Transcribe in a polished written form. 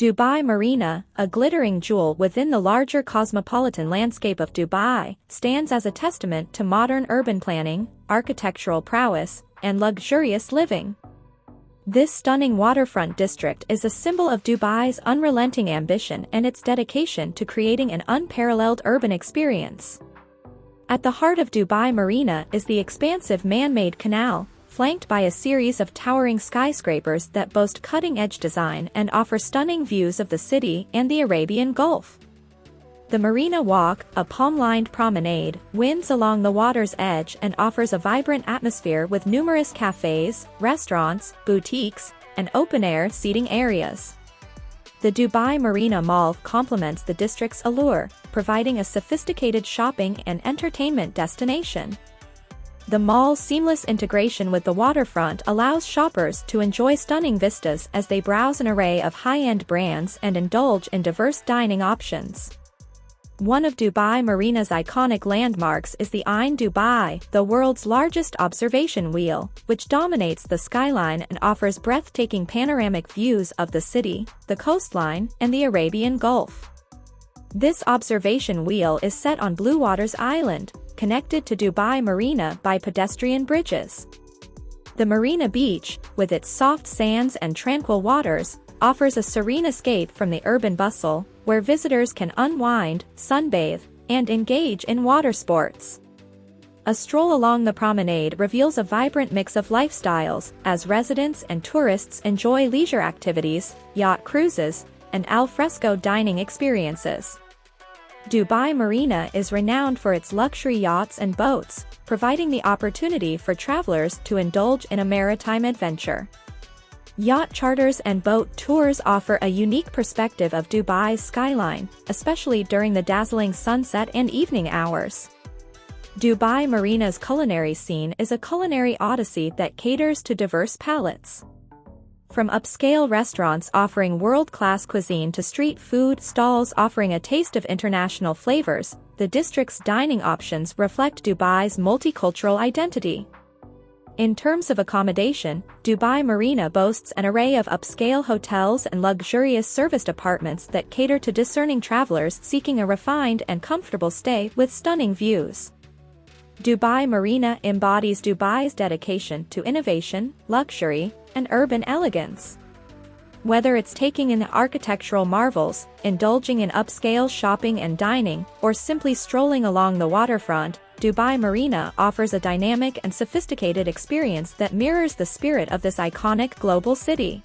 Dubai Marina, a glittering jewel within the larger cosmopolitan landscape of Dubai, stands as a testament to modern urban planning, architectural prowess, and luxurious living. This stunning waterfront district is a symbol of Dubai's unrelenting ambition and its dedication to creating an unparalleled urban experience. At the heart of Dubai Marina is the expansive man-made canal, flanked by a series of towering skyscrapers that boast cutting-edge design and offer stunning views of the city and the Arabian Gulf. The Marina Walk, a palm-lined promenade, winds along the water's edge and offers a vibrant atmosphere with numerous cafes, restaurants, boutiques, and open-air seating areas. The Dubai Marina Mall complements the district's allure, providing a sophisticated shopping and entertainment destination. The mall's seamless integration with the waterfront allows shoppers to enjoy stunning vistas as they browse an array of high-end brands and indulge in diverse dining options. One of Dubai Marina's iconic landmarks is the Ain Dubai, the world's largest observation wheel, which dominates the skyline and offers breathtaking panoramic views of the city, the coastline, and the Arabian Gulf. This observation wheel is set on Blue Waters Island, connected to Dubai Marina by pedestrian bridges. The Marina Beach, with its soft sands and tranquil waters, offers a serene escape from the urban bustle, where visitors can unwind, sunbathe, and engage in water sports. A stroll along the promenade reveals a vibrant mix of lifestyles, as residents and tourists enjoy leisure activities, yacht cruises, and al fresco dining experiences. Dubai Marina is renowned for its luxury yachts and boats, providing the opportunity for travelers to indulge in a maritime adventure. Yacht charters and boat tours offer a unique perspective of Dubai's skyline, especially during the dazzling sunset and evening hours. Dubai Marina's culinary scene is a culinary odyssey that caters to diverse palates. From upscale restaurants offering world-class cuisine to street food stalls offering a taste of international flavors, the district's dining options reflect Dubai's multicultural identity. In terms of accommodation, Dubai Marina boasts an array of upscale hotels and luxurious serviced apartments that cater to discerning travelers seeking a refined and comfortable stay with stunning views. Dubai Marina embodies Dubai's dedication to innovation, luxury, and urban elegance. Whether it's taking in architectural marvels, indulging in upscale shopping and dining, or simply strolling along the waterfront, Dubai Marina offers a dynamic and sophisticated experience that mirrors the spirit of this iconic global city.